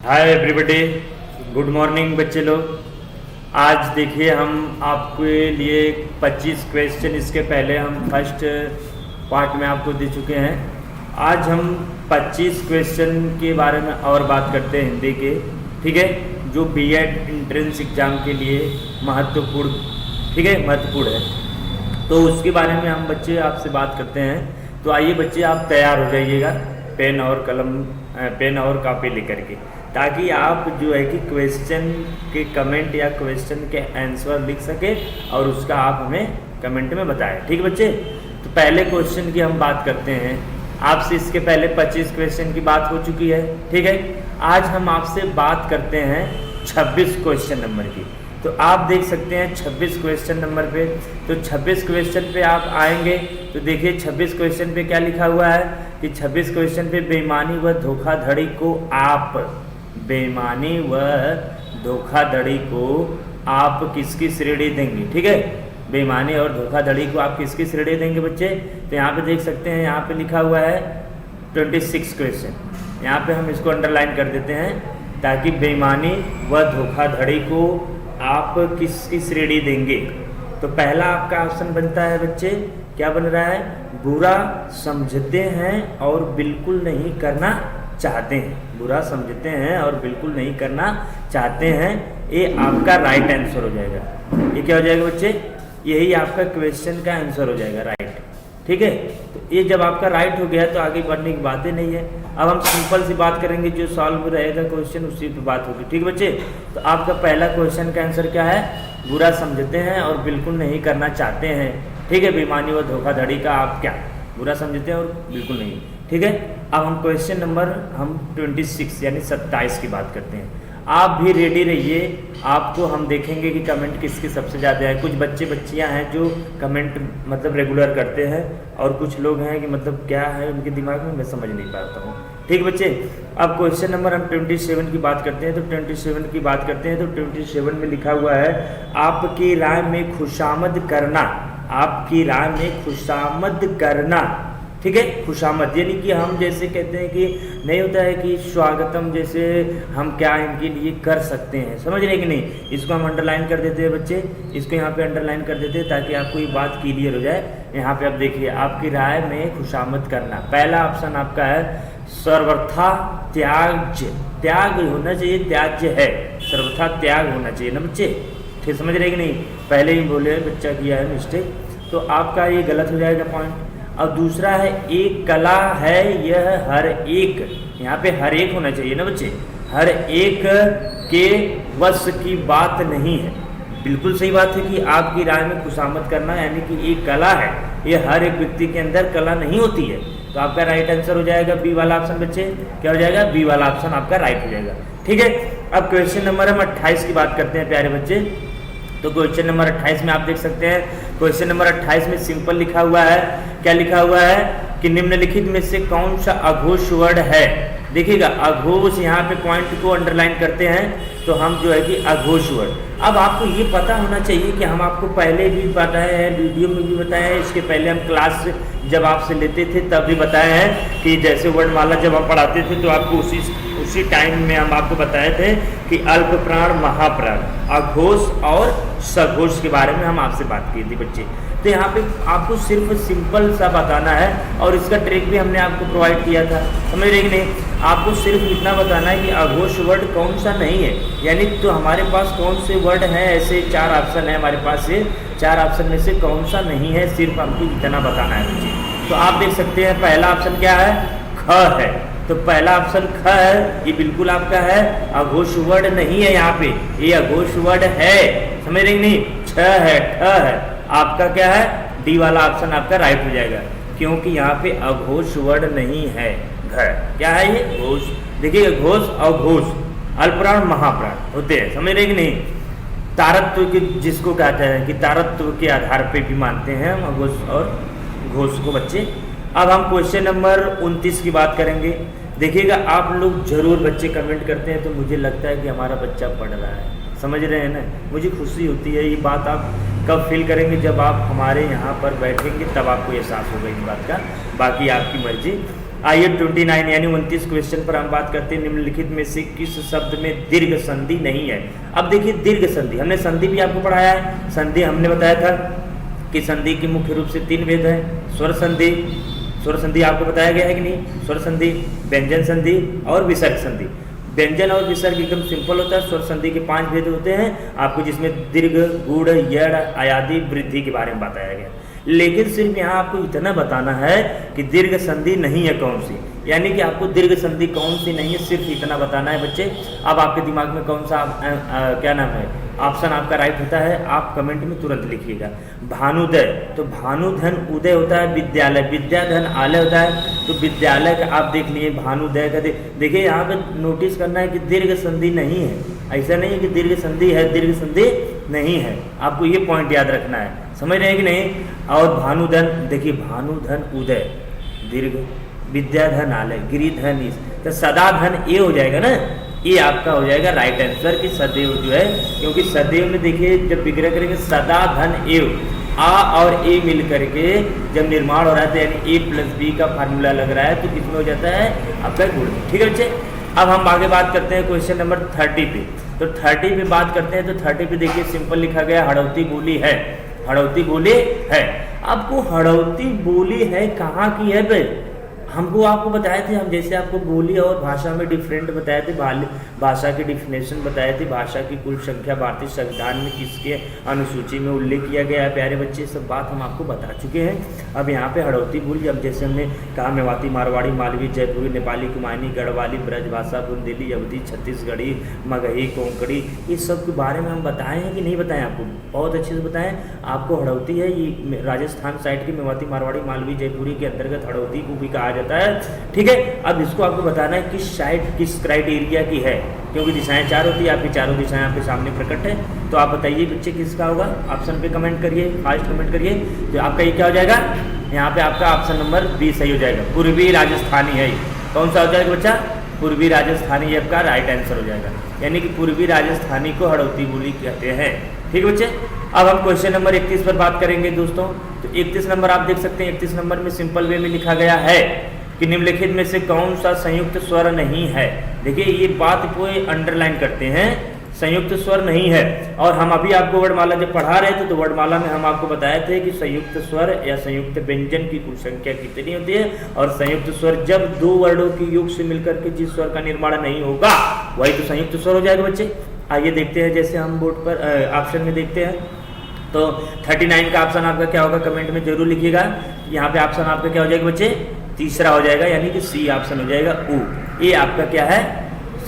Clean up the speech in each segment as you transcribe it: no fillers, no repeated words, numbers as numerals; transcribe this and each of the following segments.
Hi everybody, good morning बच्चे लोग। आज देखिए हम आपके लिए 25 क्वेश्चन, इसके पहले हम फर्स्ट पार्ट में आपको दे चुके हैं। आज हम 25 क्वेश्चन के बारे में और बात करते हैं हिंदी के, ठीक है, जो बीएड एंट्रेंस एग्ज़ाम के लिए महत्वपूर्ण, ठीक है, महत्वपूर्ण है। तो उसके बारे में हम बच्चे आपसे बात करते हैं। तो आइए बच्चे, आप तैयार हो जाइएगा पेन और कलम, पेन और कापी लेकर के, ताकि आप जो है कि क्वेश्चन के कमेंट या क्वेश्चन के आंसर लिख सके और उसका आप हमें कमेंट में बताएं, ठीक है बच्चे। तो पहले क्वेश्चन की हम बात करते हैं। आपसे इसके पहले 25 क्वेश्चन की बात हो चुकी है, ठीक है। आज हम आपसे बात करते हैं 26 क्वेश्चन नंबर की। तो आप देख सकते हैं 26 क्वेश्चन नंबर पे। तो 26 क्वेश्चन पे आप आएंगे तो देखिए 26 क्वेश्चन पे क्या लिखा हुआ है कि 26 क्वेश्चन पे बेईमानी व धोखाधड़ी को आप, बेईमानी व धोखाधड़ी को आप किसकी श्रेणी देंगे, ठीक है। बेईमानी और धोखाधड़ी को आप किसकी श्रेणी देंगे बच्चे। तो यहाँ पे देख सकते हैं, यहाँ पे लिखा हुआ है 26 क्वेश्चन। यहाँ पे हम इसको अंडरलाइन कर देते हैं ताकि बेईमानी व धोखाधड़ी को आप किसकी श्रेणी देंगे। तो पहला आपका ऑप्शन बनता है बच्चे, क्या बन रहा है, बुरा समझते हैं और बिल्कुल नहीं करना चाहते हैं। बुरा समझते हैं और बिल्कुल नहीं करना चाहते हैं, ये आपका राइट आंसर हो जाएगा। ये क्या हो जाएगा बच्चे, यही आपका क्वेश्चन का आंसर हो जाएगा, राइट, ठीक है। तो ये जब आपका राइट हो गया तो आगे बढ़ने की बात ही नहीं है। अब हम सिंपल सी बात करेंगे, जो सॉल्व रहेगा क्वेश्चन उसी पे बात होगी, ठीक है बच्चे। तो आपका पहला क्वेश्चन का आंसर क्या है, बुरा समझते हैं और बिल्कुल नहीं करना चाहते हैं, ठीक है। बेईमानी व धोखाधड़ी का आप क्या, बुरा समझते हैं और बिल्कुल नहीं, ठीक है। अब हम क्वेश्चन नंबर 26 यानी 27 की बात करते हैं। आप भी रेडी रहिए, आपको हम देखेंगे कि कमेंट किसके सबसे ज़्यादा है। कुछ बच्चे बच्चियां हैं जो कमेंट मतलब रेगुलर करते हैं और कुछ लोग हैं कि मतलब क्या है उनके दिमाग में, मैं समझ नहीं पाता हूँ, ठीक बच्चे। अब क्वेश्चन नंबर हम 27 की बात करते हैं। तो 27 की बात करते हैं तो 27 में लिखा हुआ है, आपकी राय में खुशामद करना, आपकी राय में खुशामद करना, ठीक है। खुशामद यानी कि हम जैसे कहते हैं कि नहीं होता है कि स्वागतम, जैसे हम क्या इनके लिए कर सकते हैं, समझ रहे कि नहीं। इसको हम अंडरलाइन कर देते हैं बच्चे, इसको यहाँ पे अंडरलाइन कर देते हैं ताकि आपको ये बात क्लियर हो जाए। यहाँ पे आप देखिए, आपकी राय में खुशामद करना, पहला ऑप्शन आपका है सर्वथा त्याज्य, त्याग होना चाहिए, त्याज्य है, सर्वथा त्याग होना चाहिए ना बच्चे, ठीक, समझ रहे कि नहीं। पहले ही बोले बच्चा किया है मिस्टेक, तो आपका ये गलत हो जाएगा पॉइंट। और दूसरा है एक कला है यह हर एक, यहाँ पे हर एक होना चाहिए ना बच्चे, हर एक के वश की बात नहीं है। बिल्कुल सही बात है कि आपकी राय में खुशामद करना यानी कि एक कला है, ये हर एक व्यक्ति के अंदर कला नहीं होती है। तो आपका राइट आंसर हो जाएगा बी वाला ऑप्शन बच्चे, क्या हो जाएगा, बी वाला ऑप्शन आपका राइट हो जाएगा, ठीक है। अब क्वेश्चन नंबर हम 28 की बात करते हैं प्यारे बच्चे। तो क्वेश्चन नंबर 28 में आप देख सकते हैं, क्वेश्चन नंबर 28 में सिंपल लिखा हुआ है, क्या लिखा हुआ है कि निम्नलिखित में से कौन सा अघोष वर्ड है। देखिएगा अघोष, यहाँ पे पॉइंट को अंडरलाइन करते हैं तो हम जो है कि अघोष वर्ड। अब आपको ये पता होना चाहिए कि हम आपको पहले भी बताए हैं, वीडियो में भी बताए हैं, इसके पहले हम क्लास जब आपसे लेते थे तब भी बताए हैं कि जैसे वर्णमाला जब हम पढ़ाते थे तो आपको उसी टाइम में हम आपको बताए थे कि अल्प प्राण, महाप्राण, अघोष और सघोष के बारे में हम आपसे बात की थी बच्चे। तो यहाँ पे आपको सिर्फ सिंपल सा बताना है और इसका ट्रिक भी हमने आपको प्रोवाइड किया था, समझ रहे कि नहीं। आपको सिर्फ इतना बताना है कि अघोष वर्ड कौन सा नहीं है, यानी तो हमारे पास कौन से वर्ड हैं, ऐसे 4 ऑप्शन है हमारे पास, से 4 ऑप्शन में से कौन सा नहीं है, सिर्फ हमको इतना बताना है बच्चे। तो आप देख सकते हैं पहला ऑप्शन क्या है, ख है। तो पहला ऑप्शन ख है, ये बिल्कुल आपका है, अघोष वर्ड नहीं है यहाँ पे, ये अघोष वर्ड है, समझ रहे नहीं। छ है, ठ है, आपका क्या है, डी वाला ऑप्शन आपका राइट हो जाएगा, क्योंकि यहाँ पे अघोष वर्ड नहीं है। घर क्या है ये, घोष। देखिए घोष और घोष अल्पप्राण महाप्राण होते हैं, समझ रहे कि नहीं। तारत्व के जिसको कहते हैं कि तारत्व के आधार पे भी मानते हैं हम अघोष और घोष को बच्चे। अब हम क्वेश्चन नंबर 29 की बात करेंगे। देखिएगा आप लोग जरूर बच्चे कमेंट करते हैं तो मुझे लगता है कि हमारा बच्चा पढ़ रहा है, समझ रहे हैं ना। मुझे खुशी होती है, ये बात आप कब फील करेंगे, जब आप हमारे यहाँ पर बैठेंगे तब आपको एहसास होगा इस बात का, बाकी आपकी मर्जी। आइए 29 यानी 29 क्वेश्चन पर हम बात करते हैं, निम्नलिखित में से किस शब्द में दीर्घ संधि नहीं है। अब देखिए दीर्घ संधि, हमने संधि भी आपको पढ़ाया है। संधि हमने बताया था कि संधि के मुख्य रूप से 3 भेद है। स्वर संधि, स्वर संधि आपको बताया गया है कि नहीं, स्वर संधि, व्यंजन संधि और विसर्ग संधि। व्यंजन और विसर्ग एकदम सिंपल होता है। स्वर संधि के 5 भेद होते हैं आपको, जिसमें दीर्घ, गुड़, यड़, आयादी, वृद्धि के बारे में बताया गया। लेकिन सिर्फ यहाँ आपको इतना बताना है कि दीर्घ संधि नहीं है कौन सी, यानी कि आपको दीर्घ संधि कौन सी नहीं है, सिर्फ इतना बताना है बच्चे। अब आपके दिमाग में कौन सा क्या नाम है ऑप्शन आपका राइट होता है, आप कमेंट में तुरंत लिखिएगा। भानुदय, तो भानुधन उदय होता है, विद्यालय, विद्याधन आलय होता है, तो विद्यालय का आप देख लिए, भानुदय का देखिए। यहाँ पे नोटिस करना है कि दीर्घ संधि नहीं है, ऐसा नहीं है कि दीर्घ संधि है, दीर्घ संधि नहीं है। आपको ये पॉइंट याद रखना है, समझ रहे हैं कि नहीं। और भानुधन, देखिए भानुधन उदय दीर्घ, विद्याधन आलय, गिरिधन इस, तो सदाधन ये हो जाएगा ना, ये आपका हो जाएगा राइट आंसर कि सदैव जो है, क्योंकि सदैव में देखिए जब विग्रह करेंगे सदा धन एव, आ और ए मिल करके जब निर्माण हो रहा है, तो यानी ए प्लस बी का फार्मूला लग रहा है, तो किसमें हो जाता है आपका गुण। ठीक है बच्चे, अब हम आगे बात करते हैं क्वेश्चन नंबर 30 पे। तो 30 पे बात करते हैं, तो 30 पे देखिए सिंपल लिखा गया, हड़ौती बोली है, हड़ौती बोली है। आपको हड़ौती बोली है कहाँ की है भाई, हमको आपको बताए थे, हम जैसे आपको बोली और भाषा में डिफरेंट बताए थे, भाषा की डिफिनेशन बताए थे, भाषा की कुल संख्या भारतीय संविधान में किसके अनुसूची में उल्लेख किया गया है, प्यारे बच्चे सब बात हम आपको बता चुके हैं। अब यहाँ पे हड़ौती बोली, अब जैसे हमने कहा मेवाती, मारवाड़ी, मालवी, जयपुरी, नेपाली, कुमायूनी, गढ़वाली, ब्रजभाषा, बुंदेली, अवधी, छत्तीसगढ़ी, मगही, कोंकणी, ये सब के बारे में हम बताए हैं कि नहीं बताएं, आपको बहुत अच्छे से बताएं। आपको हड़ौती है, ये राजस्थान साइड की मेवाती, मारवाड़ी, मालवी, जयपुरी के अंतर्गत हड़ौती को भी कहा जाता है। ठीक है, अब इसको आपको बताना है किस साइड किस क्राइटेरिया की है, क्योंकि दिशाएं 4 होती है, आपकी चारों दिशाएं आपके सामने प्रकट है। तो आप बताइए बच्चे किसका होगा, ऑप्शन पे कमेंट करिए, फास्ट कमेंट करिए। तो आपका ये क्या हो जाएगा, यहाँ पे आपका ऑप्शन नंबर बी सही हो जाएगा, पूर्वी राजस्थानी है। कौन सा हो जाएगा बच्चा, पूर्वी राजस्थानी आपका राइट आंसर हो जाएगा, यानी कि पूर्वी राजस्थानी को हड़ौती बोली कहते हैं। ठीक है बच्चे, अब हम क्वेश्चन नंबर 31 पर बात करेंगे दोस्तों। तो 31 नंबर आप देख सकते हैं, 31 नंबर में सिंपल वे में लिखा गया है कि निम्नलिखित में से कौन सा संयुक्त स्वर नहीं है। देखिए ये बात को अंडरलाइन करते हैं, संयुक्त स्वर नहीं है। और हम अभी आपको वर्णमाला जब पढ़ा रहे थे, तो वर्णमाला में हम आपको बताए थे कि संयुक्त स्वर या संयुक्त व्यंजन की कुल संख्या कितनी होती है, और संयुक्त स्वर जब 2 वर्णों के योग से मिलकर के जिस स्वर का निर्माण नहीं होगा वही तो संयुक्त स्वर हो जाएगा बच्चे। आइए देखते हैं, जैसे हम बोर्ड पर ऑप्शन में देखते हैं, तो 39 का ऑप्शन आपका क्या होगा, कमेंट में जरूर लिखिएगा। यहाँ पे ऑप्शन आपका क्या हो जाएगा बच्चे, तीसरा हो जाएगा, यानी कि सी ऑप्शन हो जाएगा ऊ। ये आपका क्या है,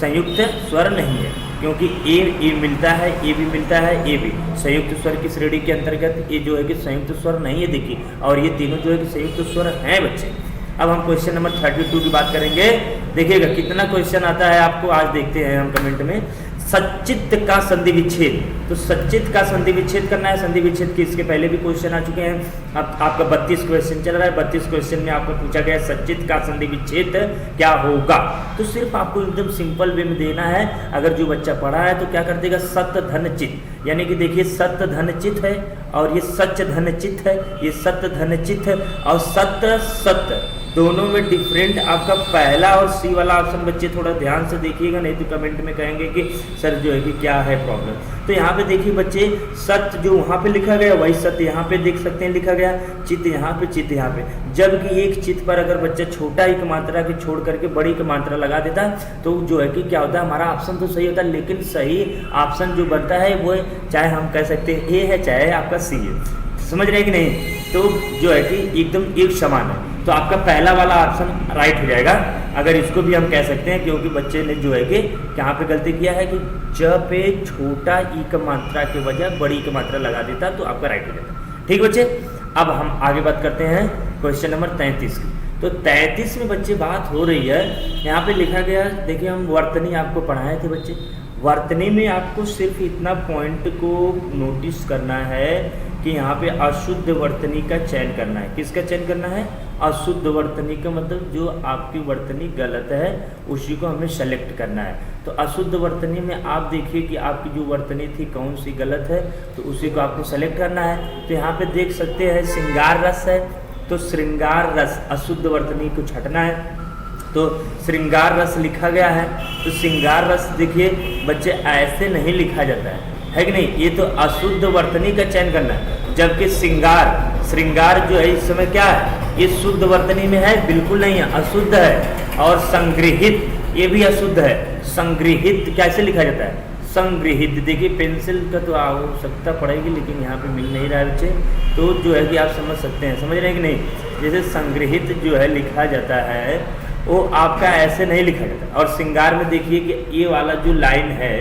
संयुक्त स्वर नहीं है, क्योंकि ए मिलता है, ए भी मिलता है, ए भी संयुक्त स्वर की श्रेणी के अंतर्गत ये जो है कि संयुक्त स्वर नहीं है। देखिए, और ये तीनों जो है कि संयुक्त स्वर हैं बच्चे। अब हम क्वेश्चन नंबर 32 की बात करेंगे। देखिएगा कितना क्वेश्चन आता है आपको, आज देखते हैं हम कमेंट में। सच्चित का संधि विच्छेद, तो सच्चित का संधि विच्छेद करना है। संधि विच्छेद के इसके पहले भी क्वेश्चन आ चुके हैं। अब आपका 32 क्वेश्चन चल रहा है, 32 क्वेश्चन में आपको पूछा गया सच्चित का संधि विच्छेद क्या होगा। तो सिर्फ आपको एकदम सिंपल वे में देना है। अगर जो बच्चा पढ़ा है तो क्या कर देगा, सत्य धन चित, यानी कि देखिए सत्य धन चित है और ये सच धन चित है, ये सत्य धन चित है और सत्य सत्य दोनों में डिफरेंट आपका पहला और सी वाला ऑप्शन बच्चे थोड़ा ध्यान से देखिएगा, नहीं तो कमेंट में कहेंगे कि सर जो है कि क्या है प्रॉब्लम। तो यहाँ पे देखिए बच्चे, सत्य जो वहाँ पे लिखा गया वही सत्य यहाँ पे देख सकते हैं लिखा गया, चित्त यहाँ पे, चित्त यहाँ पे। जबकि एक चित्त पर अगर बच्चा छोटा एक मात्रा की छोड़ करके बड़ी की मात्रा लगा देता तो जो है कि क्या होता है, हमारा ऑप्शन तो सही होता है, लेकिन सही ऑप्शन जो बनता है वो चाहे हम कह सकते हैं ए है चाहे आपका सी है। समझ रहे हैं कि नहीं, तो जो है कि एकदम एक समान है। तो आपका पहला वाला ऑप्शन राइट हो जाएगा। अगर इसको भी हम कह सकते हैं, क्योंकि बच्चे ने जो है कि यहाँ पे गलती किया है कि जब पे छोटा ई का मात्रा के बजाय बड़ी की मात्रा लगा देता तो आपका राइट हो जाता। ठीक बच्चे, अब हम आगे बात करते हैं क्वेश्चन नंबर 33 की। तो 33 में बच्चे बात हो रही है, यहाँ पे लिखा गया, देखिए हम वर्तनी आपको पढ़ाए थे बच्चे। वर्तनी में आपको सिर्फ इतना पॉइंट को नोटिस करना है कि यहाँ पे अशुद्ध वर्तनी का चयन करना है। किसका चयन करना है, अशुद्ध वर्तनी का मतलब जो आपकी वर्तनी गलत है उसी को हमें सेलेक्ट करना है। तो अशुद्ध वर्तनी में आप देखिए कि आपकी जो वर्तनी थी कौन सी गलत है, तो उसी को आपको सेलेक्ट करना है। तो यहाँ पे देख सकते हैं श्रृंगार रस है, तो श्रृंगार रस अशुद्ध वर्तनी को छटना है। तो श्रृंगार रस लिखा गया है, तो श्रृंगार रस देखिए बच्चे ऐसे नहीं लिखा जाता है कि नहीं, ये तो अशुद्ध वर्तनी का चयन करना है। जबकि श्रृंगार जो है इस समय क्या है, ये शुद्ध वर्तनी में है, बिल्कुल नहीं है, अशुद्ध है। और संग्रहित ये भी अशुद्ध है। संग्रहित कैसे लिखा जाता है, संग्रहित। देखिए पेंसिल का तो आवश्यकता पड़ेगी, लेकिन यहाँ पे मिल नहीं रहा है बच्चे, तो जो है कि आप समझ सकते हैं, समझ रहे हैं कि नहीं। जैसे संग्रहित जो है लिखा जाता है वो आपका ऐसे नहीं लिखा जाता। और श्रृंगार में देखिए कि ये वाला जो लाइन है,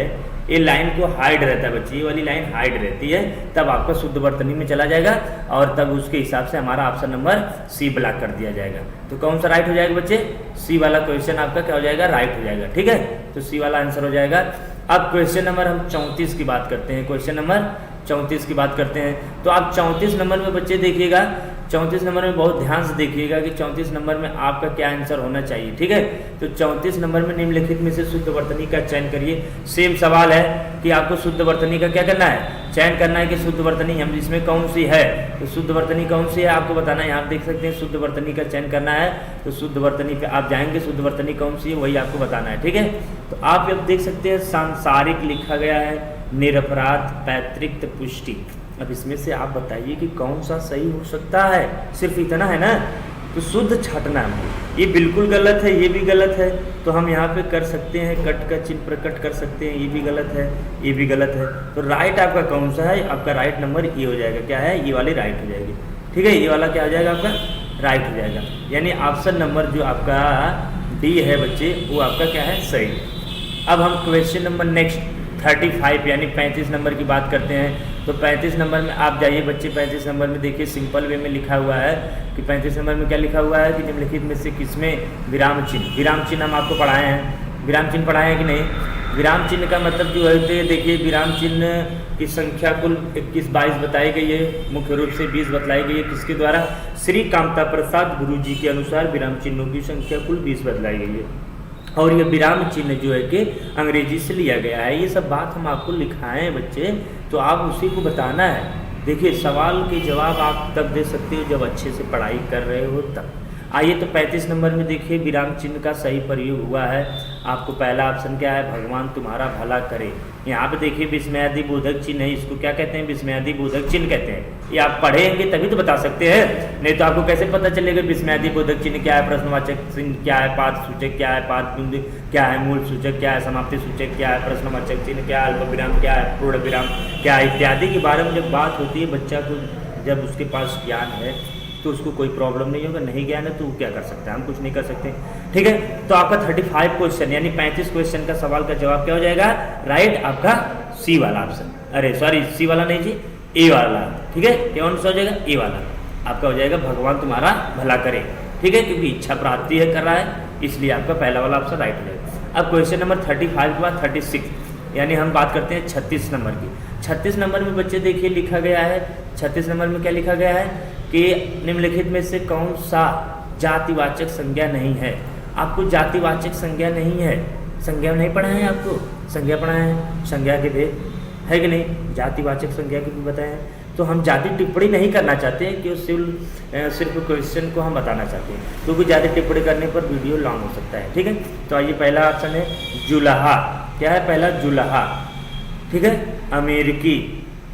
ये लाइन को हाइड रहता है बच्चे, ये वाली लाइन हाइड रहती है, तब आपका शुद्ध वर्तनी में चला जाएगा और तब उसके हिसाब से हमारा ऑप्शन नंबर सी ब्लॉक कर दिया जाएगा। तो कौन सा राइट हो जाएगा बच्चे, सी वाला क्वेश्चन आपका क्या हो जाएगा, राइट हो जाएगा। ठीक है, तो सी वाला आंसर हो जाएगा। अब क्वेश्चन नंबर हम 34 की बात करते हैं, क्वेश्चन नंबर 34 की बात करते हैं। तो आप 34 नंबर में बच्चे देखिएगा, 34 नंबर में बहुत ध्यान से देखिएगा कि 34 नंबर में आपका क्या आंसर होना चाहिए। ठीक है, तो 34 नंबर में निम्नलिखित में से शुद्ध वर्तनी का चयन करिए। सेम सवाल है कि आपको शुद्ध वर्तनी का क्या करना है, चयन करना है कि शुद्ध वर्तनी हम इसमें कौन सी है, तो शुद्ध वर्तनी कौन सी है आपको बताना है। यहाँ देख सकते हैं शुद्ध वर्तनी का चयन करना है, तो शुद्ध वर्तनी पे आप जाएंगे, शुद्ध वर्तनी कौन सी है वही आपको बताना है। ठीक है, तो आप अब देख सकते हैं सांसारिक लिखा गया है, निरपराध, पैतृक, पुष्टि। अब इसमें से आप बताइए कि कौन सा सही हो सकता है, सिर्फ इतना है ना। तो शुद्ध छाटना है, ये बिल्कुल गलत है, ये भी गलत है, तो हम यहाँ पे कर सकते हैं कट का चिन्ह प्रकट कर सकते हैं, ये भी गलत है, ये भी गलत है। तो राइट आपका कौन सा है, आपका राइट नंबर ये हो जाएगा, क्या है, ये वाली राइट हो जाएगी। ठीक है, ये वाला क्या हो जाएगा आपका राइट हो जाएगा, यानी ऑप्शन नंबर जो आपका डी है बच्चे वो आपका क्या है, सही। अब हम क्वेश्चन नंबर नेक्स्ट 35 यानी 35 नंबर की बात करते हैं। तो 35 नंबर में आप जाइए बच्चे, 35 नंबर में देखिए सिंपल वे में लिखा हुआ है कि 35 नंबर में क्या लिखा हुआ है कि निम्नलिखित में से किसमें विराम चिन्ह, विराम चिन्ह हम आपको पढ़ाए हैं, विराम चिन्ह पढ़ाए हैं कि नहीं। विराम चिन्ह का मतलब जो है देखिए विराम चिन्ह की संख्या कुल 21-22 बताई गई है, मुख्य रूप से 20 बतलाई गई है, किसके द्वारा, श्री कामता प्रसाद गुरु जी के अनुसार विराम चिन्हों की संख्या कुल 20 बतलाई गई है। और ये विराम चिन्ह जो है कि अंग्रेजी से लिया गया है। ये सब बात हम आपको लिखाए हैं बच्चे, तो आप उसी को बताना है। देखिए सवाल के जवाब आप तब दे सकते हो जब अच्छे से पढ़ाई कर रहे हो तब। आइए तो 35 नंबर में देखिए विराम चिन्ह का सही प्रयोग हुआ है। आपको पहला ऑप्शन क्या है, भगवान तुम्हारा भला करे। यहाँ पे देखिए विस्मयादि बोधक चिन्ह है, इसको क्या कहते हैं, विस्मयादि बोधक चिन्ह कहते हैं। ये आप पढ़ेंगे तभी तो बता सकते हैं, नहीं तो आपको कैसे पता चलेगा विस्मयादि बोधक चिन्ह क्या है, प्रश्नवाचक चिन्ह क्या है, पाद सूचक क्या है, पाद बिंदु क्या है, मूल सूचक क्या है, समाप्ति सूचक क्या है, प्रश्नवाचक चिन्ह क्या है, अल्प विराम क्या है, पूर्ण विराम क्या है, इत्यादि के बारे में जब बात होती है बच्चा को, जब उसके पास ज्ञान है तो उसको कोई प्रॉब्लम नहीं होगा। नहीं ज्ञान है तो वो क्या कर सकता है, हम कुछ नहीं कर सकते। ठीक है, तो आपका 35 क्वेश्चन यानी 35 क्वेश्चन का सवाल का जवाब क्या हो जाएगा, राइट आपका सी वाला ऑप्शन, अरे सॉरी सी वाला नहीं जी, ए वाला। ठीक है, कौन सा हो जाएगा, ए वाला आपका हो जाएगा, भगवान तुम्हारा भला करे। ठीक है, क्योंकि इच्छा प्राप्ति है कर रहा है, इसलिए आपका पहला वाला ऑप्शन राइट हो जाएगा। अब क्वेश्चन नंबर 35 के बाद 36 यानी हम बात करते हैं 36 नंबर की। 36 नंबर में बच्चे देखिए लिखा गया है, 36 नंबर में क्या लिखा गया है कि निम्नलिखित में से कौन सा जातिवाचक संज्ञा नहीं है। आपको जातिवाचक संज्ञा नहीं है, संज्ञा नहीं पढ़ाए हैं, आपको संज्ञा पढ़ाए हैं, संज्ञा के भेद है कि नहीं, जातिवाचक संज्ञा के भी बताए हैं। तो हम जाति टिप्पणी नहीं करना चाहते हैं कि सिर्फ क्वेश्चन को हम बताना चाहते हैं, क्योंकि जाति टिप्पणी करने पर वीडियो लॉन्ग हो सकता है। ठीक है, तो आइए पहला ऑप्शन है जुलाहा, क्या है पहला, जुलाहा। ठीक है, अमेरिकी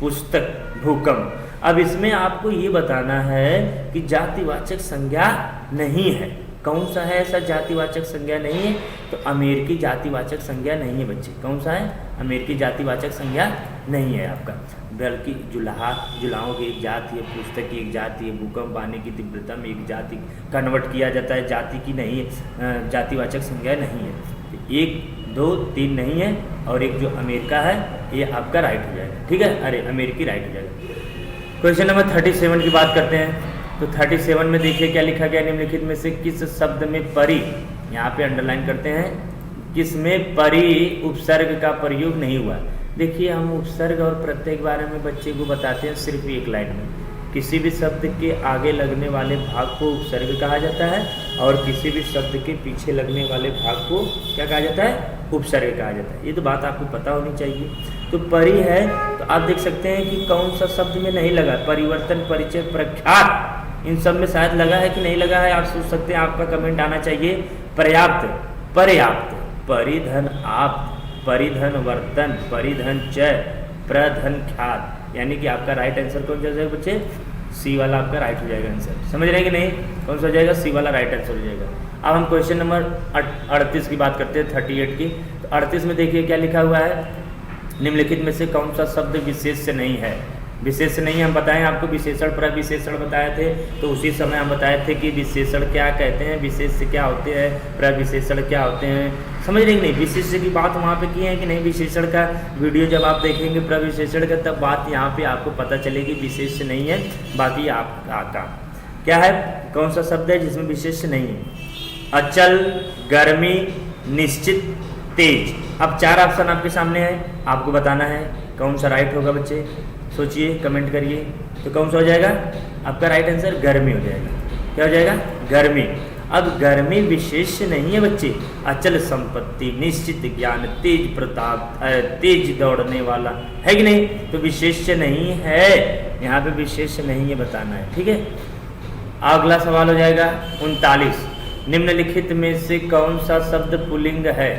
पुस्तक भूकंप। अब इसमें आपको ये बताना है कि जातिवाचक संज्ञा नहीं है, कौन सा है ऐसा जातिवाचक संज्ञा नहीं है, तो अमेरिकी जातिवाचक संज्ञा नहीं है बच्चे। कौन सा है, अमेरिकी जातिवाचक संज्ञा नहीं है आपका, बल्कि जुलाहा, जुलाहों की एक जाति है, पुस्तक की एक जाति है, भूकंप आने की तीव्रता में एक जाति कन्वर्ट किया जाता है, जाति की नहीं है, जातिवाचक संज्ञा नहीं है। 1 2 3 नहीं है, और एक जो अमेरिका है ये आपका राइट हो जाएगा। ठीक है, अरे अमेरिकी राइट हो जाएगा। क्वेश्चन नंबर 37 की बात करते हैं। तो 37 में देखिए क्या लिखा गया, निम्नलिखित में से किस शब्द में परि, यहाँ पे अंडरलाइन करते हैं, किस में परि उपसर्ग का प्रयोग नहीं हुआ। देखिए हम उपसर्ग और प्रत्यय के बारे में बच्चे को बताते हैं सिर्फ एक लाइन में। किसी भी शब्द के आगे लगने वाले भाग को उपसर्ग कहा जाता है, और किसी भी शब्द के पीछे लगने वाले भाग को क्या कहा जाता है, उपसर्ग कहा जाता है। ये तो बात आपको पता होनी चाहिए। तो परि है, तो आप देख सकते हैं कि कौन सा शब्द में नहीं लगा, परिवर्तन, परिचय, प्रख्यात, इन सब में शायद लगा है कि नहीं लगा है, आप सोच सकते हैं, आपका कमेंट आना चाहिए पर्याप्त, पर्याप्त, परिधन आप्त, परिधन वर्तन, परिधन च, प्रधन ख्यात। यानी कि आपका राइट आंसर कौन सा हो जाएगा बच्चे? सी वाला आपका राइट हो जाएगा आंसर। समझ रहे हैं कि नहीं? कौन सा हो जाएगा? सी वाला राइट आंसर हो जाएगा। अब हम क्वेश्चन नंबर 38 की बात करते हैं, 38 की। तो 38 में देखिए क्या लिखा हुआ है, निम्नलिखित में से कौन सा शब्द विशेष नहीं है? विशेष नहीं हम बताएं आपको, विशेषण प्रविशेषण बताए थे, तो उसी समय हम बताए थे कि विशेषण क्या कहते हैं, विशेष क्या होते हैं, प्रविशेषण क्या होते हैं। समझ रहे कि नहीं? विशेष की बात वहाँ पे की है कि नहीं? विशेषण का वीडियो जब आप देखेंगे प्रविशेषण का, तब बात यहाँ पे आपको पता चलेगी, विशेष नहीं है। बाकी आपका क्या है, कौन सा शब्द है जिसमें विशेष नहीं है? अचल, गर्मी, निश्चित, तेज। अब 4 ऑप्शन आपके सामने है, आपको बताना है कौन सा राइट होगा बच्चे। सोचिए, कमेंट करिए। तो कौन सा हो जाएगा आपका राइट आंसर? गर्मी हो जाएगा। क्या हो जाएगा? गर्मी। अब गर्मी विशेष नहीं है बच्चे, अचल संपत्ति, निश्चित ज्ञान, तेज प्रताप, तेज दौड़ने वाला है कि नहीं? तो विशेष नहीं है, यहाँ पे विशेष नहीं है, बताना है। ठीक है, अगला सवाल हो जाएगा 39। निम्नलिखित में से कौन सा शब्द पुल्लिंग है?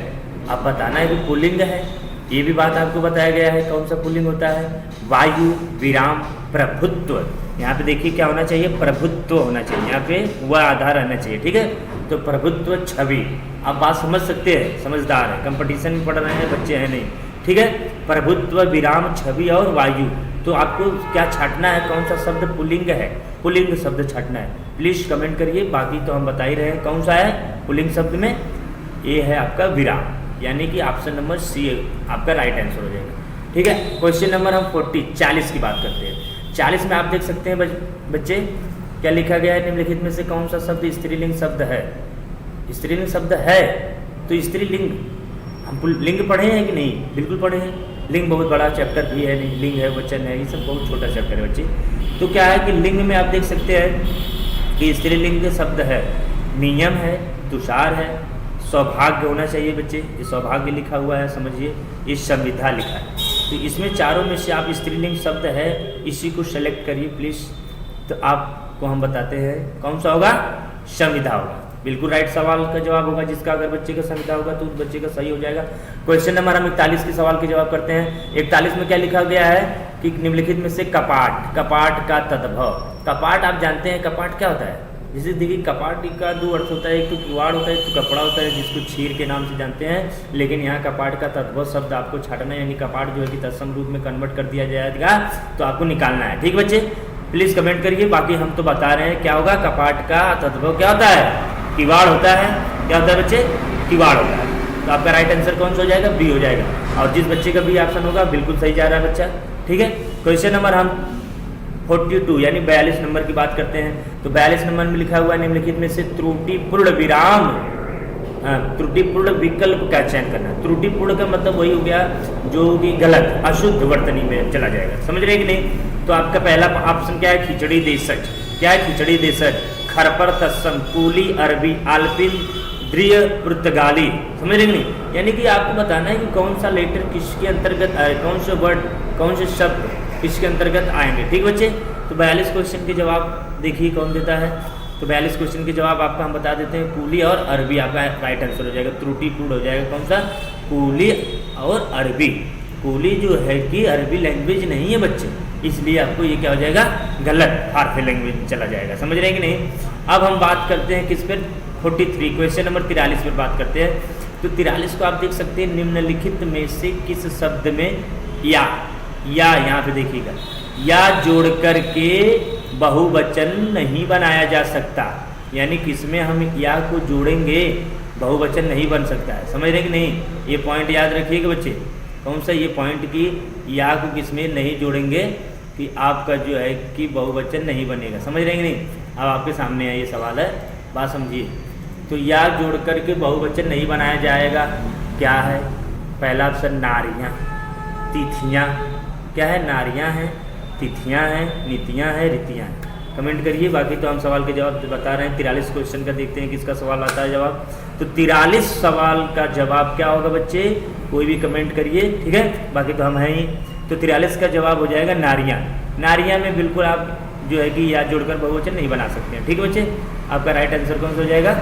आप बताना है कि पुल्लिंग है, ये भी बात आपको बताया गया है। कौन सा पुल्लिंग होता है? वायु, विराम, प्रभुत्व। यहाँ पे देखिए क्या होना चाहिए? प्रभुत्व होना चाहिए, यहाँ पे वह आधार रहना चाहिए। ठीक है, तो प्रभुत्व, छवि। आप बात समझ सकते हैं, समझदार है, कंपटीशन में पढ़ रहे हैं बच्चे हैं नहीं। ठीक है, प्रभुत्व, विराम, छवि और वायु। तो आपको क्या छाटना है, कौन सा शब्द पुल्लिंग है? पुल्लिंग शब्द छाटना है। प्लीज कमेंट करिए, बाकी तो हम बता ही रहे हैं कौन सा है पुल्लिंग शब्द में। ये है आपका विराम, यानी कि ऑप्शन नंबर सी आपका राइट आंसर हो जाएगा। ठीक है, क्वेश्चन नंबर हम 40 की बात करते हैं। 40 में आप देख सकते हैं बच्चे क्या लिखा गया है, निम्नलिखित में से कौन सा शब्द स्त्रीलिंग शब्द है? स्त्रीलिंग शब्द है तो स्त्रीलिंग हम लिंग पढ़े हैं कि नहीं? बिल्कुल पढ़े हैं। लिंग बहुत बड़ा चैप्टर भी है, नहीं लिंग है, वचन है, ये सब बहुत छोटा चैप्टर है बच्चे। तो क्या है कि लिंग में आप देख सकते हैं कि स्त्रीलिंग शब्द है, नियम है, तुषार है, सौभाग्य होना चाहिए बच्चे, ये सौभाग्य लिखा हुआ है, समझिए, ये संविधा लिखा है। तो इसमें चारों में से आप स्त्रीलिंग शब्द है, इसी को सेलेक्ट करिए प्लीज़। तो आपको हम बताते हैं कौन सा होगा? संविधा होगा। बिल्कुल राइट सवाल का जवाब होगा, जिसका अगर बच्चे का संविधा होगा तो उस बच्चे का सही हो जाएगा। क्वेश्चन नंबर हम 41 के सवाल के जवाब करते हैं। 41 में क्या लिखा गया है कि निम्नलिखित में से कपाट, कपाट का तद्भव। कपाट आप जानते हैं कपाट क्या होता है? जैसे देखिए कपाट का 2 अर्थ होता है, एक तो किवाड़ होता है, एक तो कपड़ा होता है, जिसको छीर के नाम से जानते हैं। लेकिन यहाँ कपाट का तद्भव शब्द आपको छाटना है, यानी कपाट जो है कि तत्सम रूप में कन्वर्ट कर दिया जाएगा, तो आपको निकालना है। ठीक बच्चे, प्लीज़ कमेंट करिए। बाकी हम तो बता रहे हैं क्या होगा, कपाट का तद्भव क्या होता है? किवाड़ होता है। क्या होता है बच्चे? किवाड़ होता है। तो आपका राइट आंसर कौन सा हो जाएगा? बी हो जाएगा। और जिस बच्चे का बी ऑप्शन होगा बिल्कुल सही जा रहा है बच्चा। ठीक है, क्वेश्चन नंबर हम 42 यानी 42 नंबर की बात करते हैं। तो 42 नंबर में लिखा हुआ है, निम्नलिखित में से त्रुटिपूर्ण विराम, त्रुटिपूर्ण विकल्प का चयन करना। त्रुटिपूर्ण का मतलब वही हो गया जो कि गलत, अशुद्ध वर्तनी में चला जाएगा। समझ रहे कि नहीं? तो आपका पहला ऑप्शन क्या है? खिचड़ी देशज। क्या है खिचड़ी देशज? खरपर, तत्सम, कूली, अरबी, आल्पिन, द्रिय, पुर्तगाली। समझ रहे कि नहीं? यानी कि आपको बताना है कि कौन सा लेटर किसके अंतर्गत आए, कौन से वर्ड, कौन से शब्द किसके अंतर्गत आएंगे। ठीक बच्चे, तो 42 क्वेश्चन के जवाब देखिए कौन देता है। तो 42 क्वेश्चन के जवाब आपका हम बता देते हैं, कूली और अरबी आपका राइट आंसर हो जाएगा। त्रुटिपूर्ण हो जाएगा कौन सा? कूली और अरबी। कूली जो है कि अरबी लैंग्वेज नहीं है बच्चे, इसलिए आपको ये क्या हो जाएगा? गलत, फारसी लैंग्वेज में चला जाएगा। समझ रहे हैं कि नहीं? अब हम बात करते हैं किस पर? 43 क्वेश्चन नंबर 43 पर बात करते हैं। तो 43 को आप देख सकते हैं, निम्नलिखित में से किस शब्द में या यहाँ पे देखिएगा, या जोड़ करके बहुवचन नहीं बनाया जा सकता। यानी किसमें हम या को जोड़ेंगे बहुवचन नहीं बन सकता है। समझ रहे कि नहीं? ये पॉइंट याद रखिएगा बच्चे। कौन सा? ये पॉइंट की या को किसमें नहीं जोड़ेंगे कि आपका जो है कि बहुवचन नहीं बनेगा। समझ रहे कि नहीं? अब आपके सामने है ये सवाल है, बात समझिए। तो या जोड़ करके बहुवचन नहीं बनाया जाएगा। क्या है? पहला ऑप्शन नारियाँ, तिथियाँ। क्या है? नारियाँ हैं, तिथियाँ हैं, नीतियाँ हैं, रीतियाँ हैं। कमेंट करिए। बाकी तो हम सवाल के जवाब बता रहे हैं। 43 क्वेश्चन का देखते हैं किसका सवाल आता है जवाब। तो 43 सवाल का जवाब क्या होगा बच्चे? कोई भी कमेंट करिए, ठीक है। बाकी तो हम हैं ही। तो 43 का जवाब हो जाएगा नारियाँ। नारियाँ में बिल्कुल आप जो है कि या जोड़कर बहुवचन नहीं बना सकते हैं। ठीक है बच्चे, आपका राइट आंसर कौन सा हो जाएगा?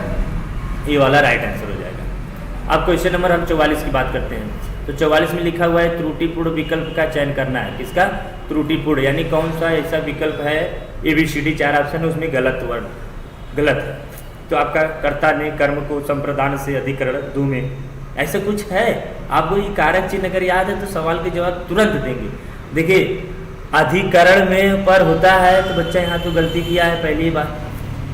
ये वाला राइट आंसर हो जाएगा। अब क्वेश्चन नंबर हम 44 की बात करते हैं। तो 44 में लिखा हुआ है त्रुटिपूर्ण विकल्प का चयन करना है। किसका? त्रुटिपूर्ण, यानी कौन सा ऐसा विकल्प है, ABCD 4 ऑप्शन है, उसमें गलत वर्ड गलत है। तो आपका कर्ता ने कर्म को संप्रदान से अधिकरण दो में, ऐसा कुछ है। आपको ये कारक चिन्ह अगर याद है तो सवाल के जवाब तुरंत देंगे। देखिए अधिकरण में पर होता है तो बच्चा यहाँ तो गलती किया है पहली बार।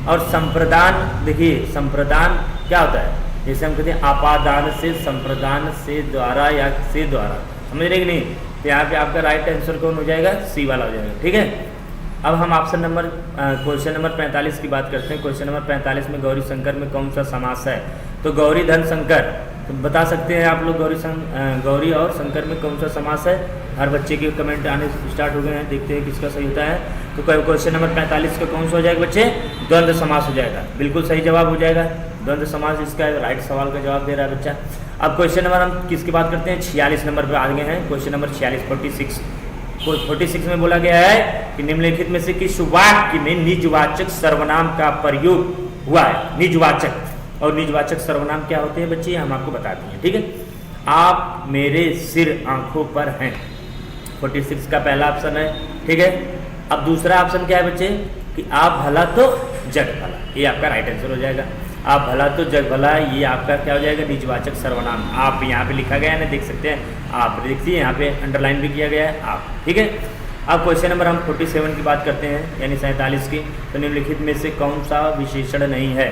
और संप्रदान, देखिए संप्रदान क्या होता है, जैसे हम कहते हैं आपादान से, संप्रदान से, द्वारा या से द्वारा, समझ रहे कि नहीं। तो यहाँ पे आपका राइट आंसर कौन हो जाएगा? सी वाला हो जाएगा। ठीक है, अब हम ऑप्शन नंबर क्वेश्चन नंबर 45 की बात करते हैं। क्वेश्चन नंबर 45 में गौरी शंकर में कौन सा समास है? तो गौरी धन शंकर, तो बता सकते हैं आप लोग गौरी और शंकर में कौन सा समास है? हर बच्चे के कमेंट आने स्टार्ट हो गए हैं, देखते हैं किसका सही होता है। तो क्वेश्चन नंबर 45 का कौन सा हो जाएगा बच्चे? द्वंद्व समास हो जाएगा। बिल्कुल सही जवाब हो जाएगा, द्वंद्व समास इसका राइट सवाल का जवाब दे रहा है बच्चा। अब क्वेश्चन नंबर हम किसकी बात करते हैं? 46 नंबर पर आ गए हैं। क्वेश्चन नंबर 46 46 में बोला गया है कि निम्नलिखित में से किस वाक्य में निजवाचक सर्वनाम का प्रयोग हुआ है? निजवाचक और निजवाचक सर्वनाम क्या होते हैं बच्चे, हम आपको बताते हैं। ठीक है, आप मेरे सिर आंखों पर हैं, 46 का पहला ऑप्शन है। ठीक है, अब दूसरा ऑप्शन क्या है बच्चे कि आप भला तो जग भला, ये आपका राइट आंसर हो जाएगा। आप भला तो जग भला, ये आपका क्या हो जाएगा? निजवाचक सर्वनाम। आप यहाँ पे लिखा गया है ना, देख सकते हैं आप, देखिए यहाँ पे अंडरलाइन भी किया गया है आप। ठीक है, अब क्वेश्चन नंबर हम 47 की बात करते हैं, यानी 47 की। तो निम्नलिखित में से कौन सा विशेषण नहीं है?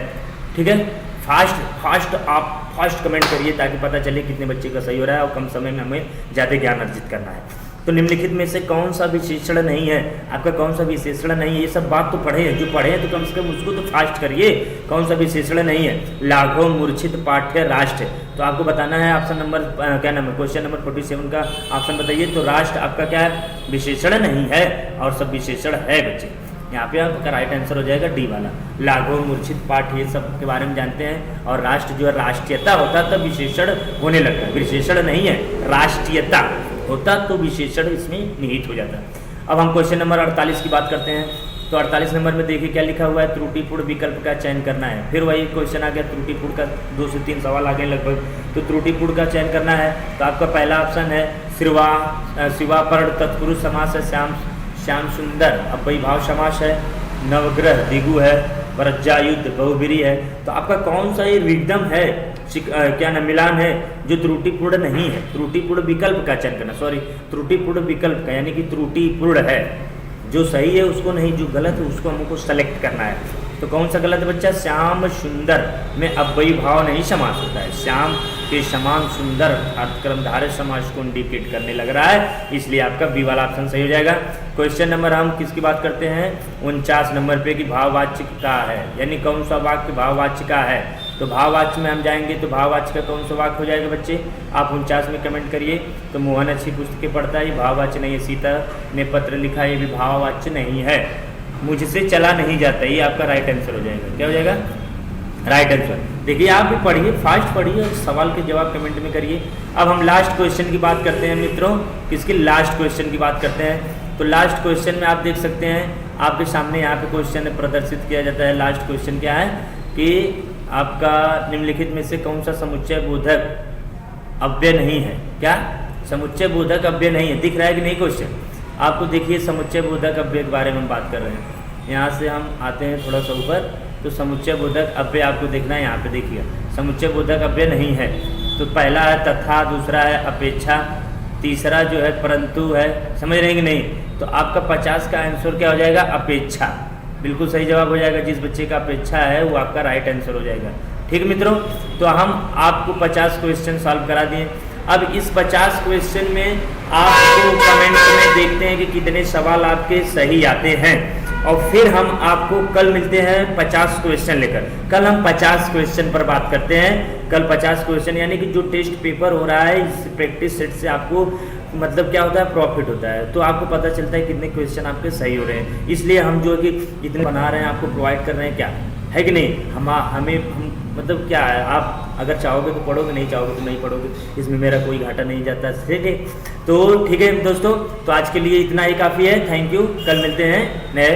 ठीक है, फास्ट आप फास्ट कमेंट करिए ताकि पता चले कितने बच्चे का सही हो रहा है और कम समय में हमें ज़्यादा ज्ञान अर्जित करना है। तो निम्नलिखित में से कौन सा विशेषण नहीं है? आपका कौन सा विशेषण नहीं है? ये सब बात तो पढ़े हैं, जो पढ़े हैं तो कम से कम उसको तो फास्ट करिए। कौन सा विशेषण नहीं है? लाघव, मूर्छित, पाठ्य, राष्ट्र। तो आपको बताना है ऑप्शन नंबर क्या नाम है, क्वेश्चन नंबर 47 का ऑप्शन बताइए। तो राष्ट्र आपका क्या है? विशेषण नहीं है और सब विशेषण है बच्चे। यहाँ पे आपका राइट आंसर हो जाएगा डी वाला। लाघव, मूर्छित, पाठ, ये सब के बारे में जानते हैं। और राष्ट्र जो है राष्ट्रीयता होता तब विशेषण होने लगता है, विशेषण नहीं है, राष्ट्रीयता होता तो विशेषण इसमें निहित हो जाता है। अब हम क्वेश्चन नंबर 48 की बात करते हैं। तो 48 नंबर में देखिए क्या लिखा हुआ है? त्रुटिपूर्ण विकल्प का चयन करना है। फिर वही क्वेश्चन आ गया, त्रुटिपूर्ण का 2 से 3 सवाल आ गए लगभग। तो त्रुटिपूर्ण का चयन करना है। तो आपका पहला ऑप्शन है शिवापर्ण तत्पुरुष समास है, श्याम सुंदर अव्ययी भाव समास है, नवग्रह दिगु है, वज्रायुध बहुब्रीहि है। तो आपका कौन सा ये विकल्प है, क्या नाम मिलान है जो त्रुटिपूर्ण नहीं है? त्रुटिपूर्ण विकल्प का चयन करना, सॉरी त्रुटिपूर्ण विकल्प का, यानी कि त्रुटिपूर्ण है, जो सही है उसको नहीं, जो गलत है उसको हमको सेलेक्ट करना है। तो कौन सा गलत बच्चा? श्याम सुंदर में अव्ययी भाव नहीं समास होता है। श्याम के समान सुंदर अर्थक्रमधारय समास को इंडिकेट करने लग रहा है, इसलिए आपका बी वाला ऑप्शन सही हो जाएगा। क्वेश्चन नंबर हम किसकी बात करते हैं? 49 नंबर पे कि भाववाच्य का है, यानी कौन सा वाक्य भाववाच्य का है? तो भाववाच्य में हम जाएंगे तो भाववाच्य का कौन सा वाक्य हो जाएगा बच्चे? आप 49 में कमेंट करिए। तो मोहन अच्छी पुस्तकें पढ़ता है, ये भाववाच्य नहीं है। सीता ने पत्र लिखा, ये भी भाववाच्य नहीं है। मुझसे चला नहीं जाता, ये आपका राइट आंसर हो जाएगा। क्या हो जाएगा? Right answer. देखिए आप भी पढ़िए, फास्ट पढ़िए और सवाल के जवाब कमेंट में करिए। अब हम लास्ट क्वेश्चन की बात करते हैं मित्रों, किसकी? लास्ट क्वेश्चन की बात करते हैं। तो लास्ट क्वेश्चन में आप देख सकते हैं आपके सामने यहाँ पे क्वेश्चन प्रदर्शित किया जाता है। लास्ट क्वेश्चन क्या है कि आपका निम्नलिखित में से कौन सा समुच्चय बोधक अव्यय नहीं है? क्या समुच्चय बोधक अव्यय नहीं है? दिख रहा है कि नहीं क्वेश्चन आपको? देखिए समुच्चय बोधक अव्यय के बारे में हम बात कर रहे हैं। यहाँ से हम आते हैं थोड़ा सा ऊपर, तो समुच्चय बोधक अव्यय आपको देखना है। यहाँ पे देखिए समुच्चय बोधक अव्यय नहीं है। तो पहला है तथा, दूसरा है अपेक्षा, तीसरा जो है परंतु है। समझ रहे हैं कि नहीं? तो आपका 50 का आंसर क्या हो जाएगा? अपेक्षा। बिल्कुल सही जवाब हो जाएगा। जिस बच्चे का अपेक्षा है वो आपका राइट आंसर हो जाएगा। ठीक मित्रों, तो हम आपको 50 क्वेश्चन सॉल्व करा दिए। अब इस 50 क्वेश्चन में आपको कमेंट में देखते हैं कि कितने सवाल आपके सही आते हैं, और फिर हम आपको कल मिलते हैं 50 क्वेश्चन लेकर। कल हम 50 क्वेश्चन पर बात करते हैं। कल 50 क्वेश्चन, यानी कि जो टेस्ट पेपर हो रहा है इस प्रैक्टिस सेट से आपको मतलब क्या होता है? प्रॉफिट होता है। तो आपको पता चलता है कितने क्वेश्चन आपके सही हो रहे हैं। इसलिए हम जो कि जितने बना रहे हैं आपको प्रोवाइड कर रहे हैं, क्या है कि नहीं? हम मतलब क्या है, आप अगर चाहोगे तो पढ़ोगे, नहीं चाहोगे तो नहीं पढ़ोगे, इसमें मेरा कोई घाटा नहीं जाता। ठीक है, तो ठीक है दोस्तों, तो आज के लिए इतना ही काफ़ी है। Thank you. कल मिलते हैं नए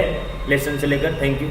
लेसन से लेकर। Thank you.